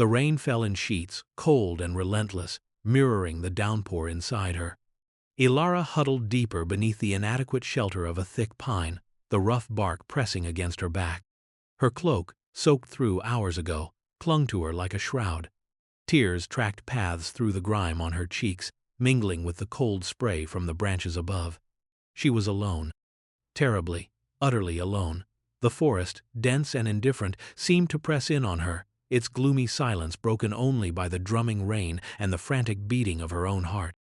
The rain fell in sheets, cold and relentless, mirroring the downpour inside her. Elara huddled deeper beneath the inadequate shelter of a thick pine, the rough bark pressing against her back. Her cloak, soaked through hours ago, clung to her like a shroud. Tears tracked paths through the grime on her cheeks, mingling with the cold spray from the branches above. She was alone. Terribly, utterly alone. The forest, dense and indifferent, seemed to press in on her, its gloomy silence broken only by the drumming rain and the frantic beating of her own heart.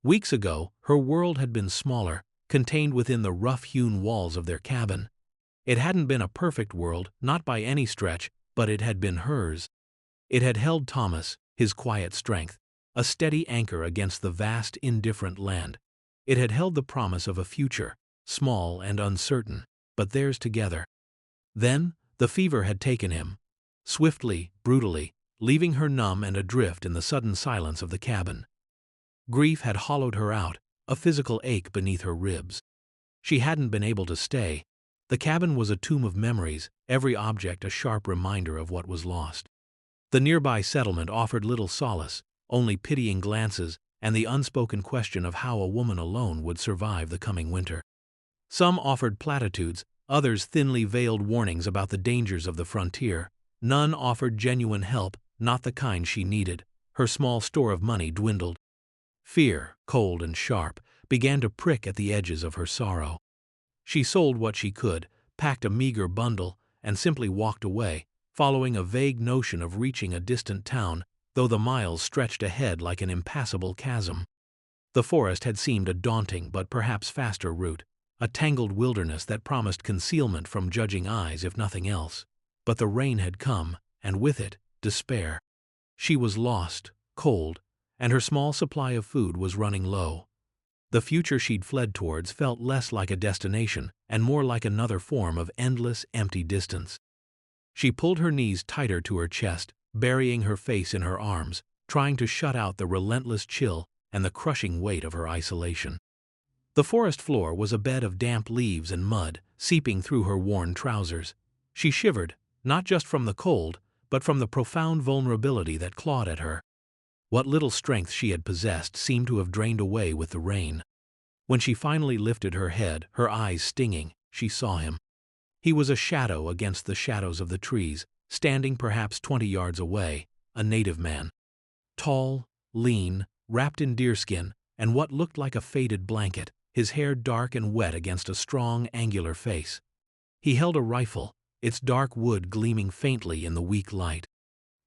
Weeks ago, her world had been smaller, contained within the rough-hewn walls of their cabin. It hadn't been a perfect world, not by any stretch, but it had been hers. It had held Thomas, his quiet strength, a steady anchor against the vast, indifferent land. It had held the promise of a future, small and uncertain, but theirs together. Then, the fever had taken him. Swiftly, brutally, leaving her numb and adrift in the sudden silence of the cabin. Grief had hollowed her out, a physical ache beneath her ribs. She hadn't been able to stay. The cabin was a tomb of memories, every object a sharp reminder of what was lost. The nearby settlement offered little solace, only pitying glances and the unspoken question of how a woman alone would survive the coming winter. Some offered platitudes, others thinly veiled warnings about the dangers of the frontier. None offered genuine help, not the kind she needed. Her small store of money dwindled. Fear, cold and sharp, began to prick at the edges of her sorrow. She sold what she could, packed a meager bundle, and simply walked away, following a vague notion of reaching a distant town, though the miles stretched ahead like an impassable chasm. The forest had seemed a daunting but perhaps faster route, a tangled wilderness that promised concealment from judging eyes if nothing else. But the rain had come, and with it, despair. She was lost, cold, and her small supply of food was running low. The future she'd fled towards felt less like a destination and more like another form of endless, empty distance. She pulled her knees tighter to her chest, burying her face in her arms, trying to shut out the relentless chill and the crushing weight of her isolation. The forest floor was a bed of damp leaves and mud, seeping through her worn trousers. She shivered, not just from the cold, but from the profound vulnerability that clawed at her. What little strength she had possessed seemed to have drained away with the rain. When she finally lifted her head, her eyes stinging, she saw him. He was a shadow against the shadows of the trees, standing perhaps 20 yards away, a native man. Tall, lean, wrapped in deerskin and what looked like a faded blanket, his hair dark and wet against a strong, angular face. He held a rifle, its dark wood gleaming faintly in the weak light.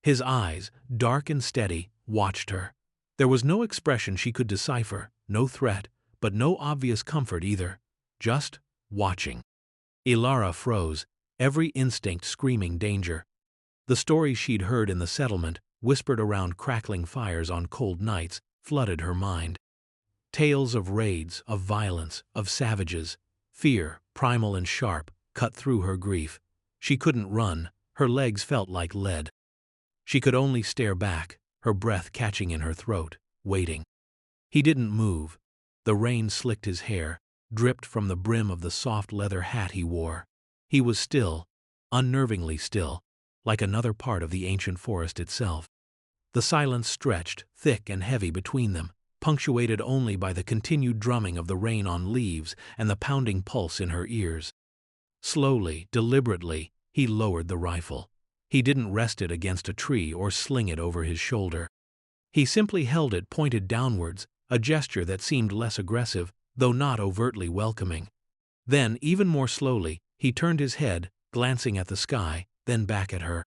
His eyes, dark and steady, watched her. There was no expression she could decipher, no threat, but no obvious comfort either. Just watching. Elara froze, every instinct screaming danger. The stories she'd heard in the settlement, whispered around crackling fires on cold nights, flooded her mind. Tales of raids, of violence, of savages. Fear, primal and sharp, cut through her grief. She couldn't run, her legs felt like lead. She could only stare back, her breath catching in her throat, waiting. He didn't move. The rain slicked his hair, dripped from the brim of the soft leather hat he wore. He was still, unnervingly still, like another part of the ancient forest itself. The silence stretched, thick and heavy between them, punctuated only by the continued drumming of the rain on leaves and the pounding pulse in her ears. Slowly, deliberately, he lowered the rifle. He didn't rest it against a tree or sling it over his shoulder. He simply held it pointed downwards, a gesture that seemed less aggressive, though not overtly welcoming. Then, even more slowly, he turned his head, glancing at the sky, then back at her.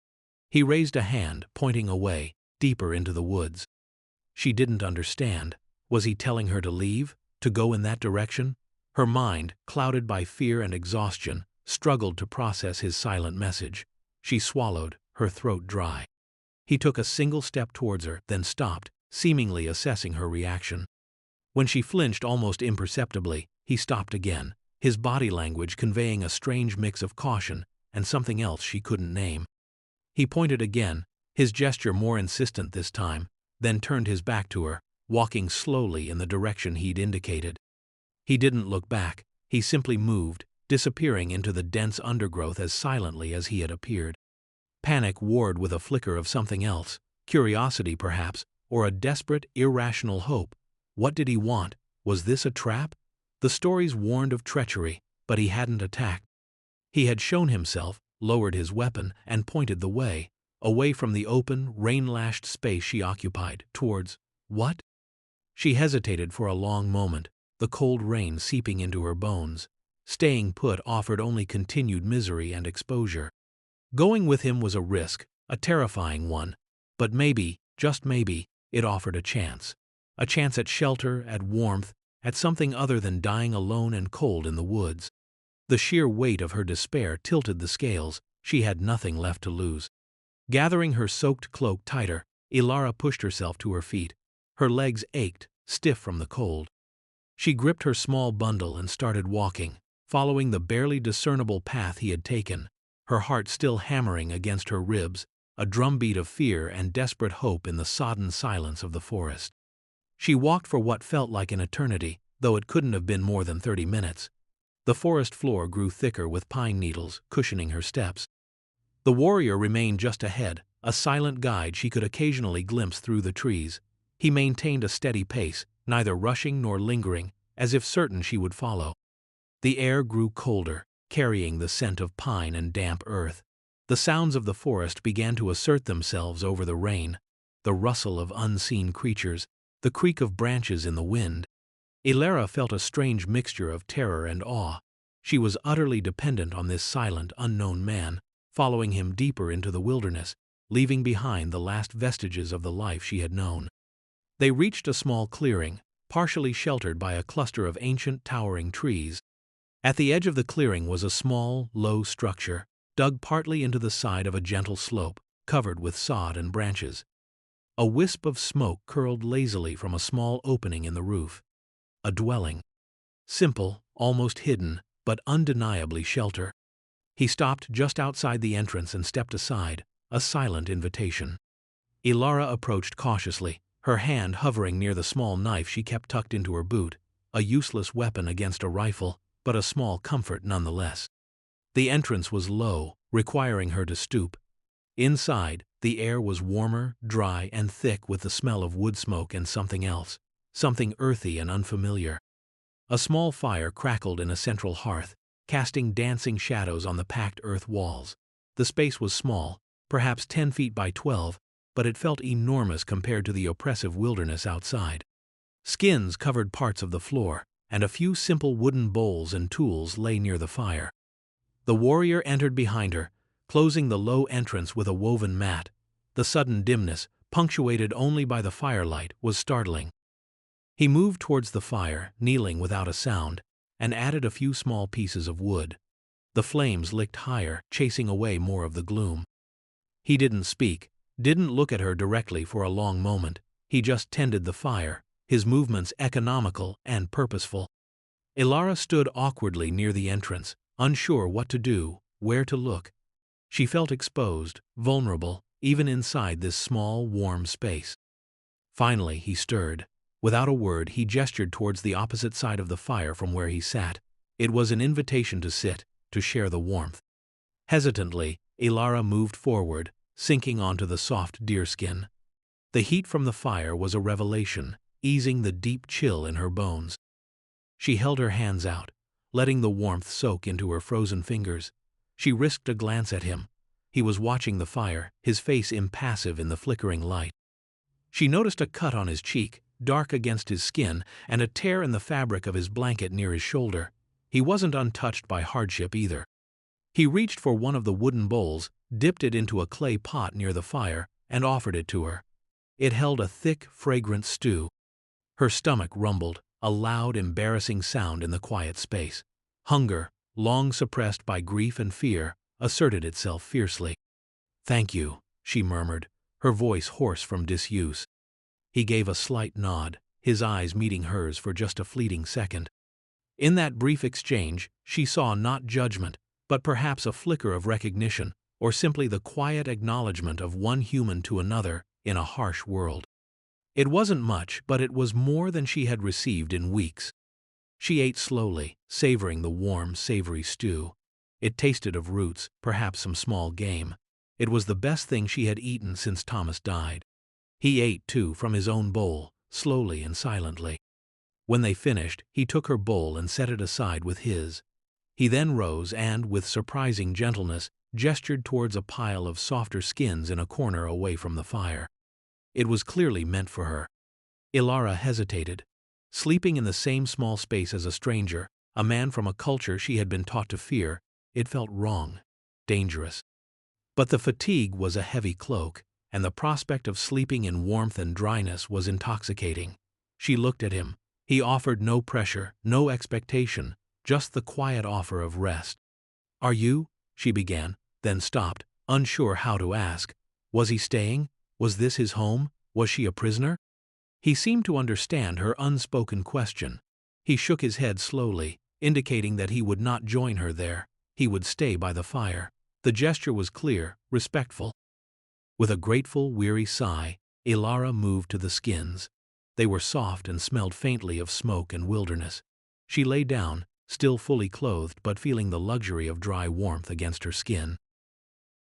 He raised a hand, pointing away, deeper into the woods. She didn't understand. Was he telling her to leave, to go in that direction? Her mind, clouded by fear and exhaustion, struggled to process his silent message. She swallowed, her throat dry. He took a single step towards her, then stopped, seemingly assessing her reaction. When she flinched almost imperceptibly, he stopped again, his body language conveying a strange mix of caution and something else she couldn't name. He pointed again, his gesture more insistent this time, then turned his back to her, walking slowly in the direction he'd indicated. He didn't look back, he simply moved, disappearing into the dense undergrowth as silently as he had appeared. Panic warred with a flicker of something else, curiosity perhaps, or a desperate, irrational hope. What did he want? Was this a trap? The stories warned of treachery, but he hadn't attacked. He had shown himself, lowered his weapon, and pointed the way, away from the open, rain-lashed space she occupied, towards what? She hesitated for a long moment, the cold rain seeping into her bones. Staying put offered only continued misery and exposure. Going with him was a risk, a terrifying one, but maybe, just maybe, it offered a chance. A chance at shelter, at warmth, at something other than dying alone and cold in the woods. The sheer weight of her despair tilted the scales. She had nothing left to lose. Gathering her soaked cloak tighter, Elara pushed herself to her feet. Her legs ached, stiff from the cold. She gripped her small bundle and started walking, following the barely discernible path he had taken, her heart still hammering against her ribs, a drumbeat of fear and desperate hope in the sodden silence of the forest. She walked for what felt like an eternity, though it couldn't have been more than 30 minutes. The forest floor grew thicker with pine needles, cushioning her steps. The warrior remained just ahead, a silent guide she could occasionally glimpse through the trees. He maintained a steady pace, neither rushing nor lingering, as if certain she would follow. The air grew colder, carrying the scent of pine and damp earth. The sounds of the forest began to assert themselves over the rain, the rustle of unseen creatures, the creak of branches in the wind. Elara felt a strange mixture of terror and awe. She was utterly dependent on this silent, unknown man, following him deeper into the wilderness, leaving behind the last vestiges of the life she had known. They reached a small clearing, partially sheltered by a cluster of ancient towering trees. At the edge of the clearing was a small, low structure, dug partly into the side of a gentle slope, covered with sod and branches. A wisp of smoke curled lazily from a small opening in the roof. A dwelling. Simple, almost hidden, but undeniably shelter. He stopped just outside the entrance and stepped aside, a silent invitation. Elara approached cautiously, her hand hovering near the small knife she kept tucked into her boot, a useless weapon against a rifle, but a small comfort nonetheless. The entrance was low, requiring her to stoop. Inside, the air was warmer, dry, and thick with the smell of wood smoke and something else, something earthy and unfamiliar. A small fire crackled in a central hearth, casting dancing shadows on the packed earth walls. The space was small, perhaps 10 feet by 12, but it felt enormous compared to the oppressive wilderness outside. Skins covered parts of the floor, and a few simple wooden bowls and tools lay near the fire. The warrior entered behind her, closing the low entrance with a woven mat. The sudden dimness, punctuated only by the firelight, was startling. He moved towards the fire, kneeling without a sound, and added a few small pieces of wood. The flames licked higher, chasing away more of the gloom. He didn't speak, didn't look at her directly for a long moment. He just tended the fire, his movements economical and purposeful. Elara stood awkwardly near the entrance, unsure what to do, where to look. She felt exposed, vulnerable, even inside this small, warm space. Finally, he stirred. Without a word, he gestured towards the opposite side of the fire from where he sat. It was an invitation to sit, to share the warmth. Hesitantly, Elara moved forward, sinking onto the soft deerskin. The heat from the fire was a revelation, easing the deep chill in her bones. She held her hands out, letting the warmth soak into her frozen fingers. She risked a glance at him. He was watching the fire, his face impassive in the flickering light. She noticed a cut on his cheek, dark against his skin, and a tear in the fabric of his blanket near his shoulder. He wasn't untouched by hardship either. He reached for one of the wooden bowls, dipped it into a clay pot near the fire, and offered it to her. It held a thick, fragrant stew. Her stomach rumbled, a loud, embarrassing sound in the quiet space. Hunger, long suppressed by grief and fear, asserted itself fiercely. "Thank you," she murmured, her voice hoarse from disuse. He gave a slight nod, his eyes meeting hers for just a fleeting second. In that brief exchange, she saw not judgment, but perhaps a flicker of recognition, or simply the quiet acknowledgement of one human to another in a harsh world. It wasn't much, but it was more than she had received in weeks. She ate slowly, savoring the warm, savory stew. It tasted of roots, perhaps some small game. It was the best thing she had eaten since Thomas died. He ate, too, from his own bowl, slowly and silently. When they finished, he took her bowl and set it aside with his. He then rose and, with surprising gentleness, gestured towards a pile of softer skins in a corner away from the fire. It was clearly meant for her. Elara hesitated. Sleeping in the same small space as a stranger, a man from a culture she had been taught to fear, it felt wrong, dangerous. But the fatigue was a heavy cloak, and the prospect of sleeping in warmth and dryness was intoxicating. She looked at him. He offered no pressure, no expectation, just the quiet offer of rest. "Are you?" she began, then stopped, unsure how to ask. Was he staying? Was this his home? Was she a prisoner? He seemed to understand her unspoken question. He shook his head slowly, indicating that he would not join her there. He would stay by the fire. The gesture was clear, respectful. With a grateful, weary sigh, Elara moved to the skins. They were soft and smelled faintly of smoke and wilderness. She lay down, still fully clothed but feeling the luxury of dry warmth against her skin.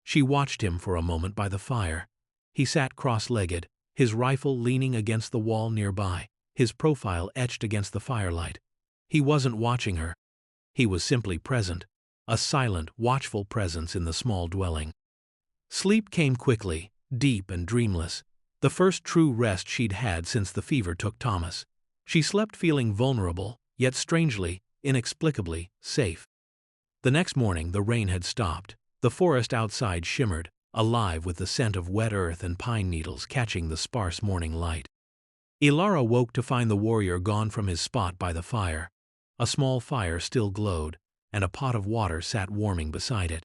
She watched him for a moment by the fire. He sat cross-legged, his rifle leaning against the wall nearby, his profile etched against the firelight. He wasn't watching her. He was simply present, a silent, watchful presence in the small dwelling. Sleep came quickly, deep and dreamless, the first true rest she'd had since the fever took Thomas. She slept feeling vulnerable, yet strangely, inexplicably, safe. The next morning the rain had stopped. The forest outside shimmered, alive with the scent of wet earth and pine needles catching the sparse morning light. Elara woke to find the warrior gone from his spot by the fire. A small fire still glowed, and a pot of water sat warming beside it.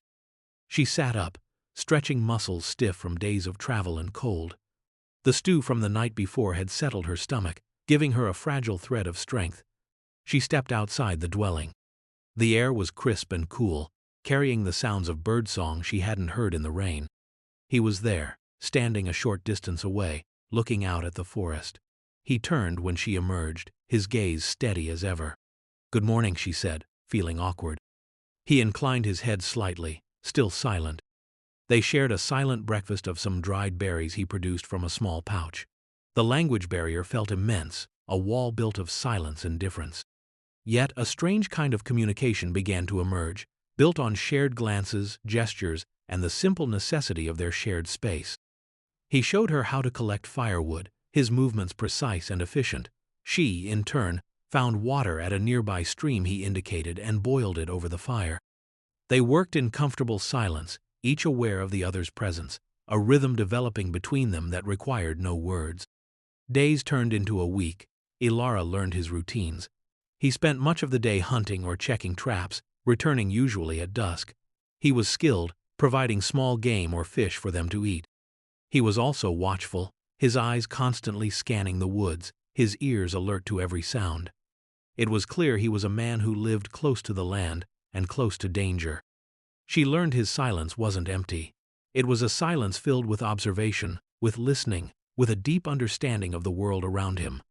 She sat up, stretching muscles stiff from days of travel and cold. The stew from the night before had settled her stomach, giving her a fragile thread of strength. She stepped outside the dwelling. The air was crisp and cool, carrying the sounds of birdsong she hadn't heard in the rain. He was there, standing a short distance away, looking out at the forest. He turned when she emerged, his gaze steady as ever. "Good morning," she said, feeling awkward. He inclined his head slightly, still silent. They shared a silent breakfast of some dried berries he produced from a small pouch. The language barrier felt immense, a wall built of silence and difference. Yet a strange kind of communication began to emerge, built on shared glances, gestures, and the simple necessity of their shared space. He showed her how to collect firewood, his movements precise and efficient. She, in turn, found water at a nearby stream he indicated and boiled it over the fire. They worked in comfortable silence, each aware of the other's presence, a rhythm developing between them that required no words. Days turned into a week. Elara learned his routines. He spent much of the day hunting or checking traps, returning usually at dusk. He was skilled, providing small game or fish for them to eat. He was also watchful, his eyes constantly scanning the woods, his ears alert to every sound. It was clear he was a man who lived close to the land and close to danger. She learned his silence wasn't empty. It was a silence filled with observation, with listening, with a deep understanding of the world around him.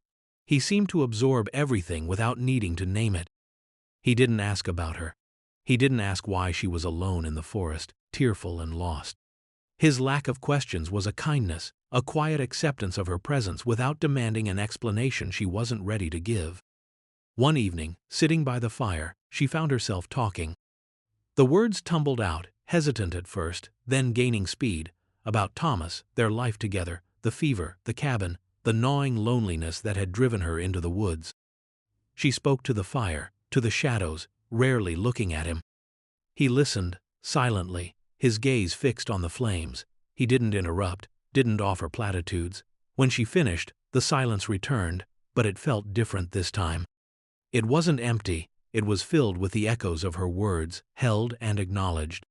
He seemed to absorb everything without needing to name it. He didn't ask about her. He didn't ask why she was alone in the forest, tearful and lost. His lack of questions was a kindness, a quiet acceptance of her presence without demanding an explanation she wasn't ready to give. One evening, sitting by the fire, she found herself talking. The words tumbled out, hesitant at first, then gaining speed, about Thomas, their life together, the fever, the cabin, the gnawing loneliness that had driven her into the woods. She spoke to the fire, to the shadows, rarely looking at him. He listened, silently, his gaze fixed on the flames. He didn't interrupt, didn't offer platitudes. When she finished, the silence returned, but it felt different this time. It wasn't empty, it was filled with the echoes of her words, held and acknowledged.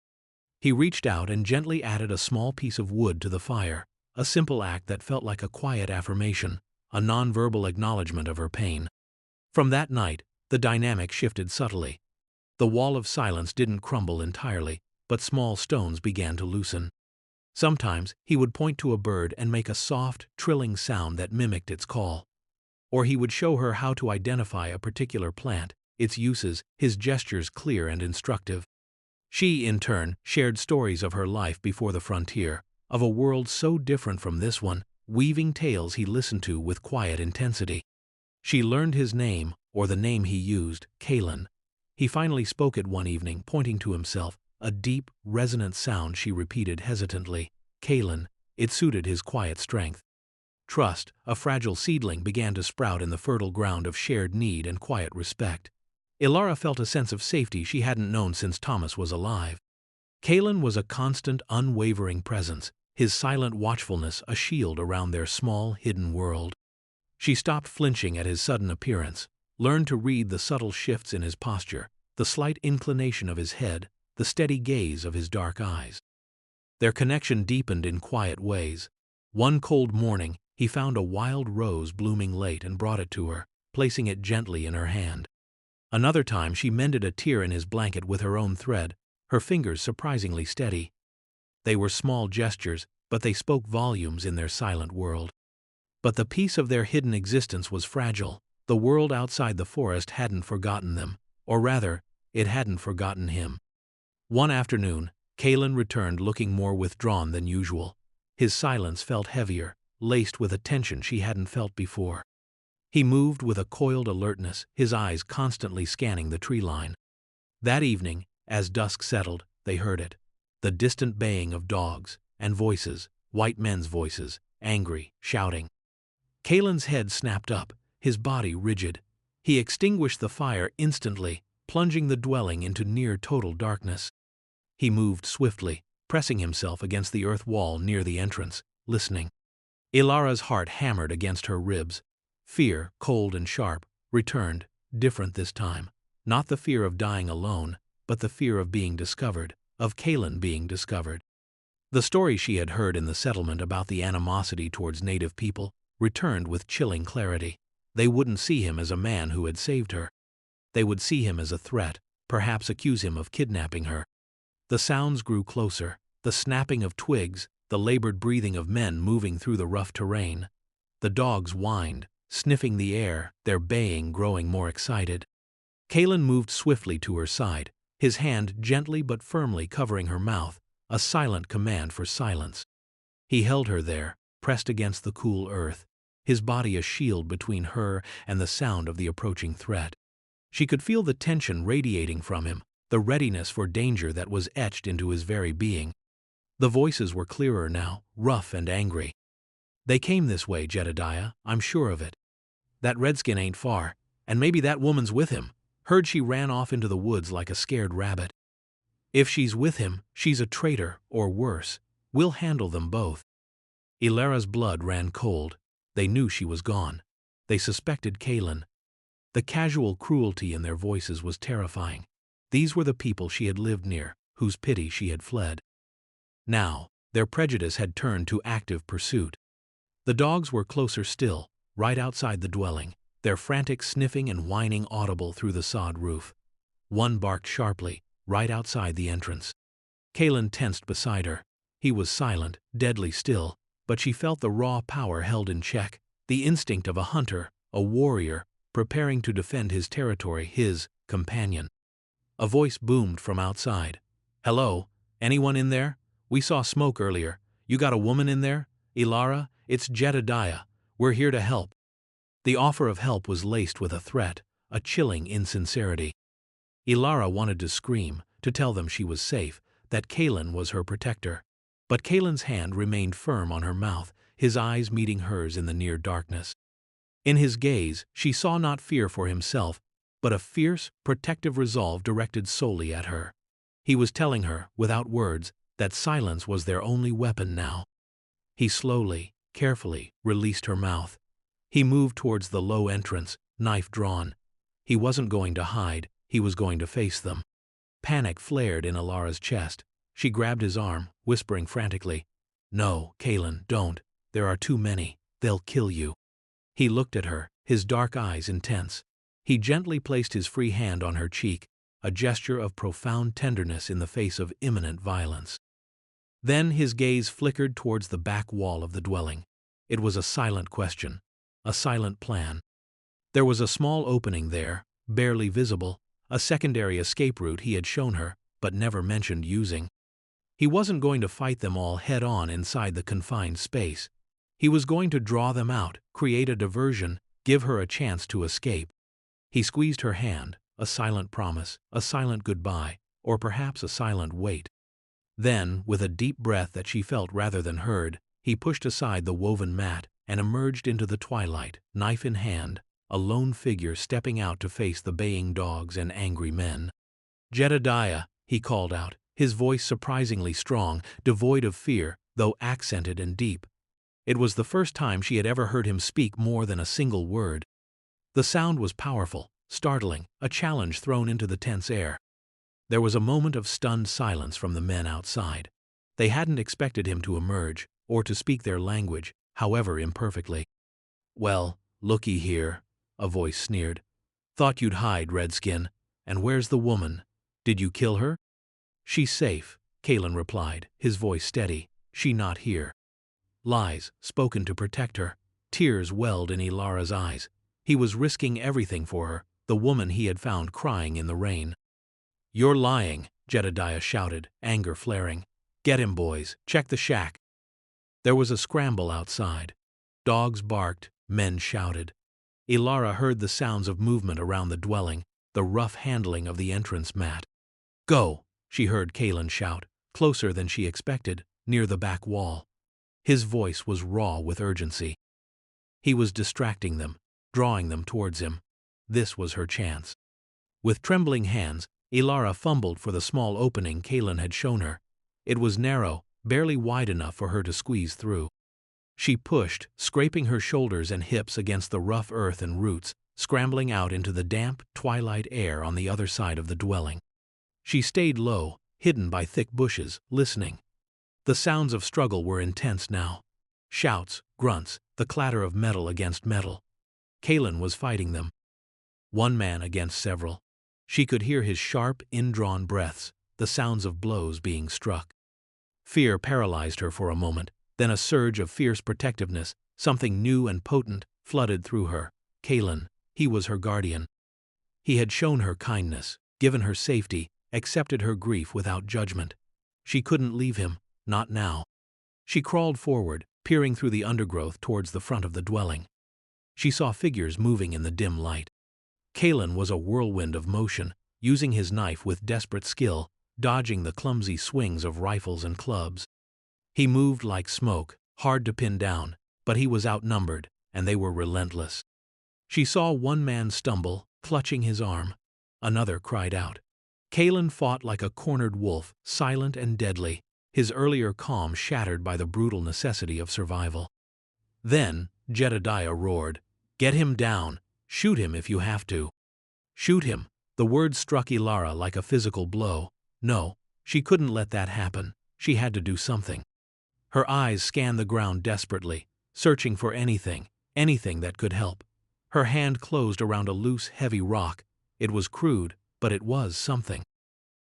He reached out and gently added a small piece of wood to the fire, a simple act that felt like a quiet affirmation, a nonverbal acknowledgement of her pain. From that night, the dynamic shifted subtly. The wall of silence didn't crumble entirely, but small stones began to loosen. Sometimes he would point to a bird and make a soft, trilling sound that mimicked its call. Or he would show her how to identify a particular plant, its uses, his gestures clear and instructive. She, in turn, shared stories of her life before the frontier, of a world so different from this one, weaving tales he listened to with quiet intensity. She learned his name, or the name he used, Kaelen. He finally spoke it one evening, pointing to himself, a deep, resonant sound she repeated hesitantly. Kaelen. It suited his quiet strength. Trust, a fragile seedling, began to sprout in the fertile ground of shared need and quiet respect. Elara felt a sense of safety she hadn't known since Thomas was alive. Kaelen was a constant, unwavering presence, his silent watchfulness a shield around their small, hidden world. She stopped flinching at his sudden appearance, learned to read the subtle shifts in his posture, the slight inclination of his head, the steady gaze of his dark eyes. Their connection deepened in quiet ways. One cold morning, he found a wild rose blooming late and brought it to her, placing it gently in her hand. Another time she mended a tear in his blanket with her own thread, her fingers surprisingly steady. They were small gestures, but they spoke volumes in their silent world. But the peace of their hidden existence was fragile. The world outside the forest hadn't forgotten them, or rather, it hadn't forgotten him. One afternoon, Kaelen returned looking more withdrawn than usual. His silence felt heavier, laced with a tension she hadn't felt before. He moved with a coiled alertness, his eyes constantly scanning the tree line. That evening, as dusk settled, they heard it. The distant baying of dogs, and voices, white men's voices, angry, shouting. Kaelen's head snapped up, his body rigid. He extinguished the fire instantly, plunging the dwelling into near total darkness. He moved swiftly, pressing himself against the earth wall near the entrance, listening. Elara's heart hammered against her ribs. Fear, cold and sharp, returned, different this time. Not the fear of dying alone, but the fear of being discovered, of Kaelen being discovered. The story she had heard in the settlement about the animosity towards native people returned with chilling clarity. They wouldn't see him as a man who had saved her. They would see him as a threat, perhaps accuse him of kidnapping her. The sounds grew closer, the snapping of twigs, the labored breathing of men moving through the rough terrain. The dogs whined, sniffing the air, their baying growing more excited. Kaelen moved swiftly to her side, his hand gently but firmly covering her mouth, a silent command for silence. He held her there, pressed against the cool earth, his body a shield between her and the sound of the approaching threat. She could feel the tension radiating from him, the readiness for danger that was etched into his very being. The voices were clearer now, rough and angry. They came this way, Jedediah, I'm sure of it. That redskin ain't far, and maybe that woman's with him. Heard she ran off into the woods like a scared rabbit. If she's with him, she's a traitor, or worse. We'll handle them both. Elara's blood ran cold. They knew she was gone. They suspected Kaelen. The casual cruelty in their voices was terrifying. These were the people she had lived near, whose pity she had fled. Now, their prejudice had turned to active pursuit. The dogs were closer still, right outside the dwelling, their frantic sniffing and whining audible through the sod roof. One barked sharply, right outside the entrance. Kaelen tensed beside her. He was silent, deadly still, but she felt the raw power held in check, the instinct of a hunter, a warrior, preparing to defend his territory, his companion. A voice boomed from outside. Hello, anyone in there? We saw smoke earlier. You got a woman in there? Elara, it's Jedediah. We're here to help. The offer of help was laced with a threat, a chilling insincerity. Elara wanted to scream, to tell them she was safe, that Kaelen was her protector. But Kaelen's hand remained firm on her mouth, his eyes meeting hers in the near darkness. In his gaze, she saw not fear for himself, but a fierce, protective resolve directed solely at her. He was telling her, without words, that silence was their only weapon now. He slowly, carefully, released her mouth. He moved towards the low entrance, knife drawn. He wasn't going to hide, he was going to face them. Panic flared in Elara's chest. She grabbed his arm, whispering frantically, No, Kaelen, don't. There are too many. They'll kill you. He looked at her, his dark eyes intense. He gently placed his free hand on her cheek, a gesture of profound tenderness in the face of imminent violence. Then his gaze flickered towards the back wall of the dwelling. It was a silent question, a silent plan. There was a small opening there, barely visible, a secondary escape route he had shown her, but never mentioned using. He wasn't going to fight them all head-on inside the confined space. He was going to draw them out, create a diversion, give her a chance to escape. He squeezed her hand, a silent promise, a silent goodbye, or perhaps a silent wait. Then, with a deep breath that she felt rather than heard, he pushed aside the woven mat and emerged into the twilight, knife in hand, a lone figure stepping out to face the baying dogs and angry men. "Jedediah," he called out, his voice surprisingly strong, devoid of fear, though accented and deep. It was the first time she had ever heard him speak more than a single word. The sound was powerful, startling, a challenge thrown into the tense air. There was a moment of stunned silence from the men outside. They hadn't expected him to emerge, or to speak their language, however imperfectly. "Well, looky here," a voice sneered. "Thought you'd hide, Redskin. And where's the woman? Did you kill her?" "She's safe," Kaelen replied, his voice steady. "She not here." Lies, spoken to protect her. Tears welled in Elara's eyes. He was risking everything for her, the woman he had found crying in the rain. "You're lying," Jedediah shouted, anger flaring. "Get him, boys. Check the shack." There was a scramble outside. Dogs barked, men shouted. Elara heard the sounds of movement around the dwelling, the rough handling of the entrance mat. "Go," she heard Kaelen shout, closer than she expected, near the back wall. His voice was raw with urgency. He was distracting them, drawing them towards him. This was her chance. With trembling hands, Elara fumbled for the small opening Kaelen had shown her. It was narrow, barely wide enough for her to squeeze through. She pushed, scraping her shoulders and hips against the rough earth and roots, scrambling out into the damp, twilight air on the other side of the dwelling. She stayed low, hidden by thick bushes, listening. The sounds of struggle were intense now. Shouts, grunts, the clatter of metal against metal. Kaelen was fighting them. One man against several. She could hear his sharp, indrawn breaths, the sounds of blows being struck. Fear paralyzed her for a moment, then a surge of fierce protectiveness, something new and potent, flooded through her. Kaelen, he was her guardian. He had shown her kindness, given her safety, accepted her grief without judgment. She couldn't leave him, not now. She crawled forward, peering through the undergrowth towards the front of the dwelling. She saw figures moving in the dim light. Kaelen was a whirlwind of motion, using his knife with desperate skill, dodging the clumsy swings of rifles and clubs. He moved like smoke, hard to pin down, but he was outnumbered, and they were relentless. She saw one man stumble, clutching his arm. Another cried out. Kaelen fought like a cornered wolf, silent and deadly, his earlier calm shattered by the brutal necessity of survival. Then, Jedediah roared, "Get him down! Shoot him if you have to!" Shoot him! The word struck Elara like a physical blow. No, she couldn't let that happen. She had to do something. Her eyes scanned the ground desperately, searching for anything that could help. Her hand closed around a loose, heavy rock. It was crude, but it was something.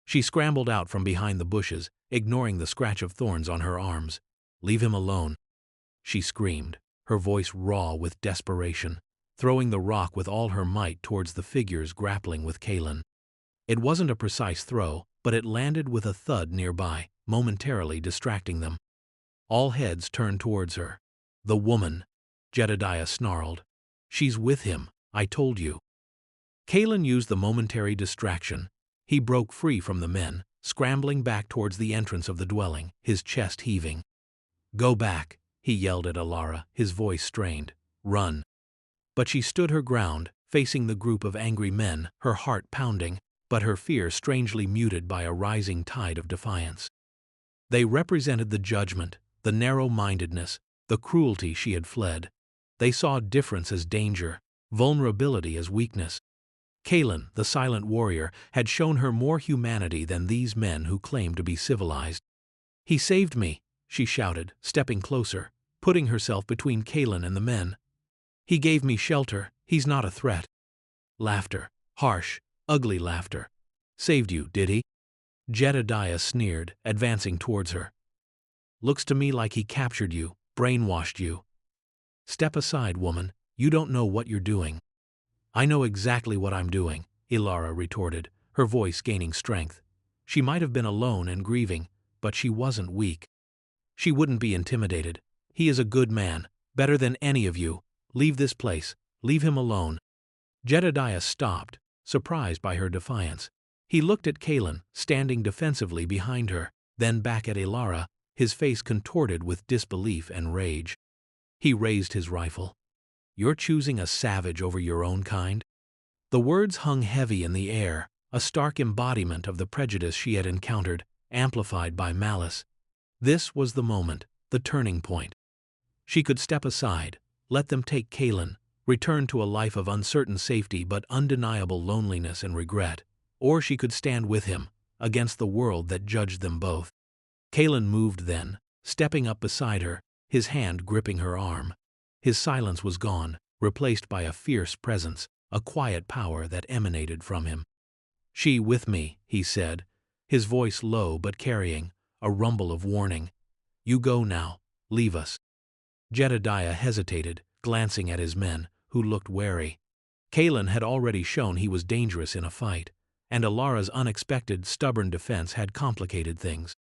She scrambled out from behind the bushes, ignoring the scratch of thorns on her arms. "Leave him alone," she screamed, her voice raw with desperation, throwing the rock with all her might towards the figures grappling with Kaelen. It wasn't a precise throw, but it landed with a thud nearby, momentarily distracting them. All heads turned towards her. "The woman," Jedediah snarled. "She's with him, I told you." Kaelen used the momentary distraction. He broke free from the men, scrambling back towards the entrance of the dwelling, his chest heaving. "Go back," he yelled at Elara, his voice strained. "Run." But she stood her ground, facing the group of angry men, her heart pounding, but her fear strangely muted by a rising tide of defiance. They represented the judgment, the narrow-mindedness, the cruelty she had fled. They saw difference as danger, vulnerability as weakness. Kaelen, the silent warrior, had shown her more humanity than these men who claimed to be civilized. "He saved me," she shouted, stepping closer, putting herself between Kaelen and the men. "He gave me shelter, he's not a threat." Laughter, harsh, ugly laughter. "Saved you, did he?" Jedediah sneered, advancing towards her. "Looks to me like he captured you, brainwashed you." "Step aside, woman, you don't know what you're doing." "I know exactly what I'm doing," Elara retorted, her voice gaining strength. She might have been alone and grieving, but she wasn't weak. She wouldn't be intimidated. He is a good man, better than any of you. Leave this place. Leave him alone. Jedediah stopped, surprised by her defiance. He looked at Kaelen, standing defensively behind her, then back at Elara, his face contorted with disbelief and rage. He raised his rifle. You're choosing a savage over your own kind? The words hung heavy in the air, a stark embodiment of the prejudice she had encountered, amplified by malice. This was the moment, the turning point. She could step aside, let them take Kaelen, return to a life of uncertain safety but undeniable loneliness and regret, or she could stand with him, against the world that judged them both. Kaelen moved then, stepping up beside her, his hand gripping her arm. His silence was gone, replaced by a fierce presence, a quiet power that emanated from him. She with me, he said, his voice low but carrying, a rumble of warning. You go now, leave us. Jedediah hesitated, glancing at his men, who looked wary. Kaelen had already shown he was dangerous in a fight, and Elara's unexpected, stubborn defense had complicated things.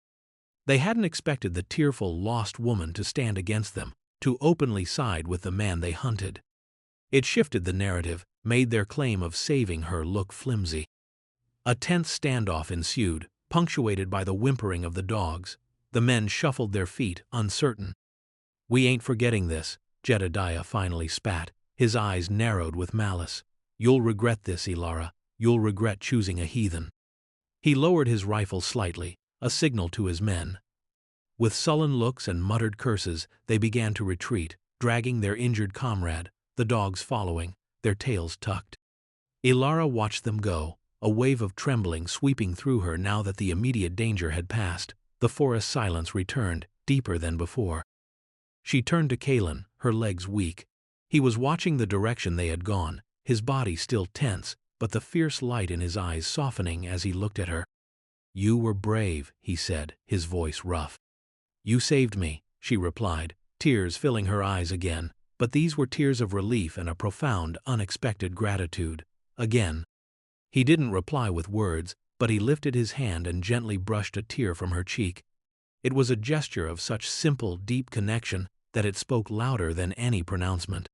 They hadn't expected the tearful, lost woman to stand against them, to openly side with the man they hunted. It shifted the narrative, made their claim of saving her look flimsy. A tense standoff ensued, punctuated by the whimpering of the dogs. The men shuffled their feet, uncertain. We ain't forgetting this, Jedediah finally spat, his eyes narrowed with malice. You'll regret this, Elara. You'll regret choosing a heathen. He lowered his rifle slightly, a signal to his men. With sullen looks and muttered curses, they began to retreat, dragging their injured comrade, the dogs following, their tails tucked. Elara watched them go, a wave of trembling sweeping through her now that the immediate danger had passed. The forest silence returned, deeper than before. She turned to Kaelen, her legs weak. He was watching the direction they had gone, his body still tense, but the fierce light in his eyes softening as he looked at her. You were brave, he said, his voice rough. You saved me, she replied, tears filling her eyes again, but these were tears of relief and a profound, unexpected gratitude. Again. He didn't reply with words, but he lifted his hand and gently brushed a tear from her cheek. It was a gesture of such simple, deep connection that it spoke louder than any pronouncement.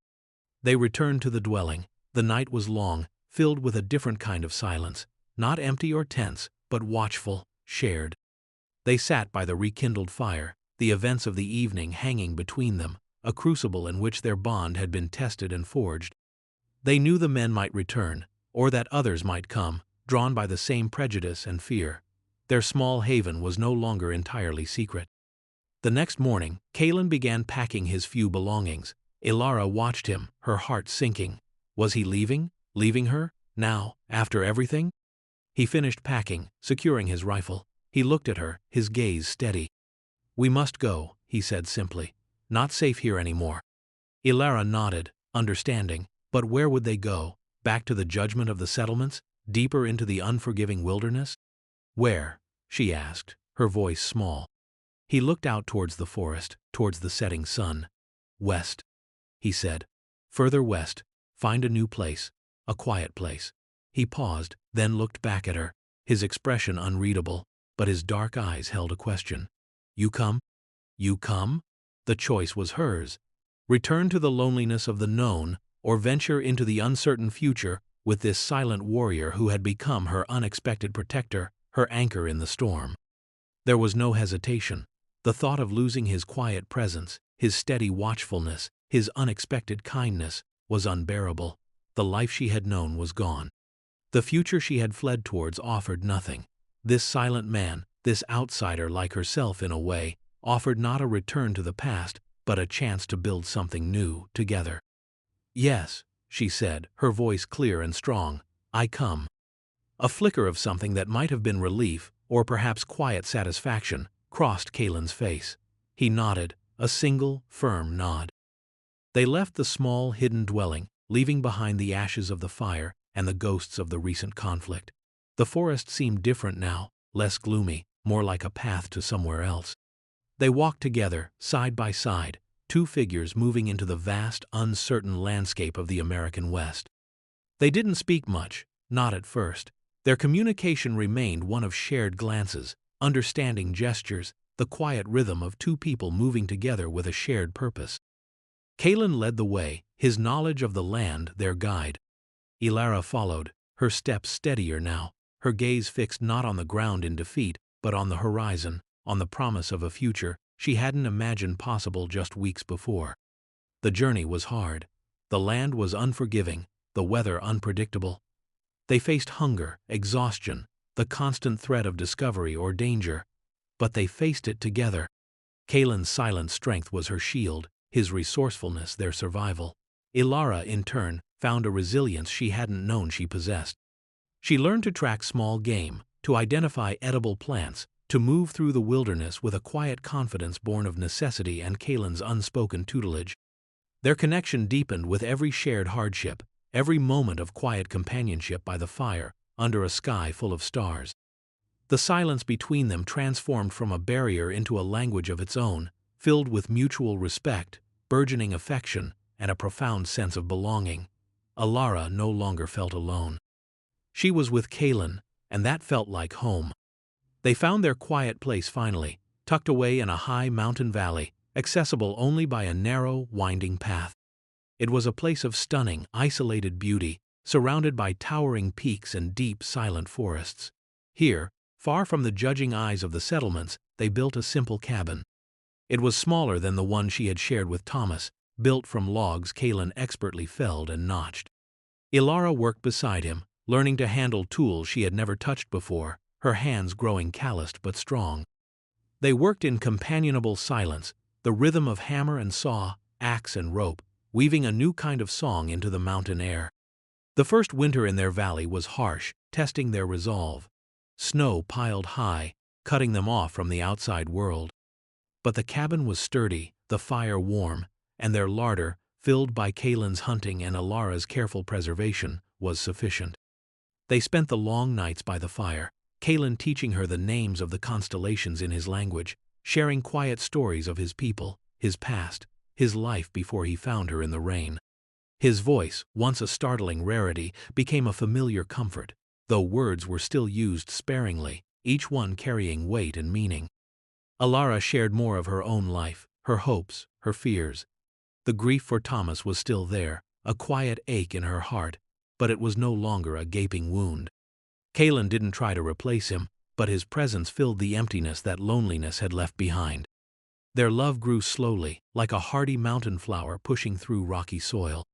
They returned to the dwelling. The night was long, filled with a different kind of silence, not empty or tense, but watchful, shared. They sat by the rekindled fire, the events of the evening hanging between them, a crucible in which their bond had been tested and forged. They knew the men might return, or that others might come, drawn by the same prejudice and fear. Their small haven was no longer entirely secret. The next morning, Kaelen began packing his few belongings. Elara watched him, her heart sinking. Was he leaving? Leaving her? Now, after everything? He finished packing, securing his rifle. He looked at her, his gaze steady. We must go, he said simply. Not safe here anymore. Elara nodded, understanding, but where would they go? Back to the judgment of the settlements? Deeper into the unforgiving wilderness? Where? She asked, her voice small. He looked out towards the forest, towards the setting sun. West, he said. Further west, find a new place, a quiet place. He paused, then looked back at her, his expression unreadable, but his dark eyes held a question. You come? You come? The choice was hers. Return to the loneliness of the known, or venture into the uncertain future with this silent warrior who had become her unexpected protector, her anchor in the storm. There was no hesitation. The thought of losing his quiet presence, his steady watchfulness, his unexpected kindness, was unbearable. The life she had known was gone. The future she had fled towards offered nothing. This silent man, this outsider like herself in a way, offered not a return to the past, but a chance to build something new together. Yes, she said, her voice clear and strong, I come. A flicker of something that might have been relief, or perhaps quiet satisfaction, crossed Kaelen's face. He nodded, a single, firm nod. They left the small, hidden dwelling, leaving behind the ashes of the fire and the ghosts of the recent conflict. The forest seemed different now, less gloomy, more like a path to somewhere else. They walked together, side by side, two figures moving into the vast, uncertain landscape of the American West. They didn't speak much, not at first. Their communication remained one of shared glances, understanding gestures, the quiet rhythm of two people moving together with a shared purpose. Kaelen led the way, his knowledge of the land their guide. Elara followed, her steps steadier now, her gaze fixed not on the ground in defeat, but on the horizon, on the promise of a future she hadn't imagined possible just weeks before. The journey was hard. The land was unforgiving, the weather unpredictable. They faced hunger, exhaustion, the constant threat of discovery or danger. But they faced it together. Kaelen's silent strength was her shield, his resourcefulness their survival. Elara, in turn, found a resilience she hadn't known she possessed. She learned to track small game, to identify edible plants, to move through the wilderness with a quiet confidence born of necessity and Kaelen's unspoken tutelage. Their connection deepened with every shared hardship, every moment of quiet companionship by the fire, under a sky full of stars. The silence between them transformed from a barrier into a language of its own, filled with mutual respect, burgeoning affection, and a profound sense of belonging. Elara no longer felt alone. She was with Kaelen, and that felt like home. They found their quiet place finally, tucked away in a high mountain valley, accessible only by a narrow, winding path. It was a place of stunning, isolated beauty, surrounded by towering peaks and deep, silent forests. Here, far from the judging eyes of the settlements, they built a simple cabin. It was smaller than the one she had shared with Thomas, built from logs Kaelen expertly felled and notched. Elara worked beside him, learning to handle tools she had never touched before, her hands growing calloused but strong. They worked in companionable silence, the rhythm of hammer and saw, axe and rope, weaving a new kind of song into the mountain air. The first winter in their valley was harsh, testing their resolve. Snow piled high, cutting them off from the outside world. But the cabin was sturdy, the fire warm, and their larder, filled by Kaelen's hunting and Elara's careful preservation, was sufficient. They spent the long nights by the fire, Kaelen teaching her the names of the constellations in his language, sharing quiet stories of his people, his past, his life before he found her in the rain. His voice, once a startling rarity, became a familiar comfort, though words were still used sparingly, each one carrying weight and meaning. Elara shared more of her own life, her hopes, her fears. The grief for Thomas was still there, a quiet ache in her heart, but it was no longer a gaping wound. Kaelen didn't try to replace him, but his presence filled the emptiness that loneliness had left behind. Their love grew slowly, like a hardy mountain flower pushing through rocky soil.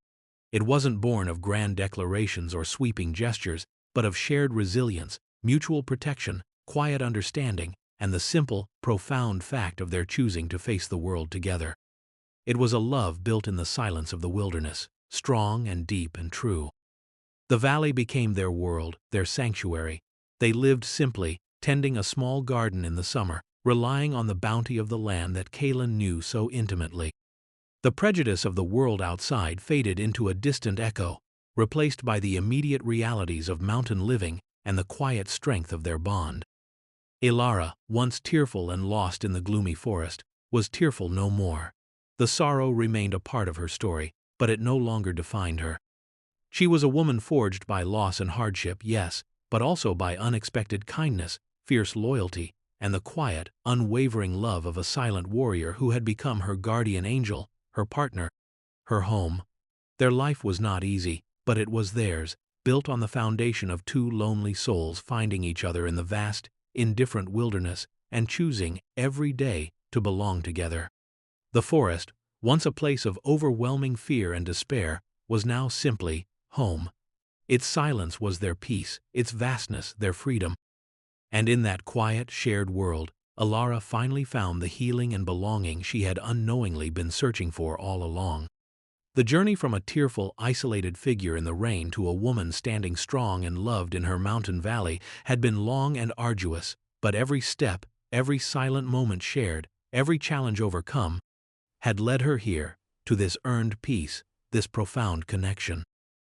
It wasn't born of grand declarations or sweeping gestures, but of shared resilience, mutual protection, quiet understanding, and the simple, profound fact of their choosing to face the world together. It was a love built in the silence of the wilderness, strong and deep and true. The valley became their world, their sanctuary. They lived simply, tending a small garden in the summer, relying on the bounty of the land that Kaelen knew so intimately. The prejudice of the world outside faded into a distant echo, replaced by the immediate realities of mountain living and the quiet strength of their bond. Elara, once tearful and lost in the gloomy forest, was tearful no more. The sorrow remained a part of her story, but it no longer defined her. She was a woman forged by loss and hardship, yes, but also by unexpected kindness, fierce loyalty, and the quiet, unwavering love of a silent warrior who had become her guardian angel, her partner, her home. Their life was not easy, but it was theirs, built on the foundation of two lonely souls finding each other in the vast, indifferent wilderness and choosing, every day, to belong together. The forest, once a place of overwhelming fear and despair, was now simply home. Its silence was their peace, its vastness their freedom. And in that quiet, shared world, Elara finally found the healing and belonging she had unknowingly been searching for all along. The journey from a tearful, isolated figure in the rain to a woman standing strong and loved in her mountain valley had been long and arduous, but every step, every silent moment shared, every challenge overcome, had led her here, to this earned peace, this profound connection.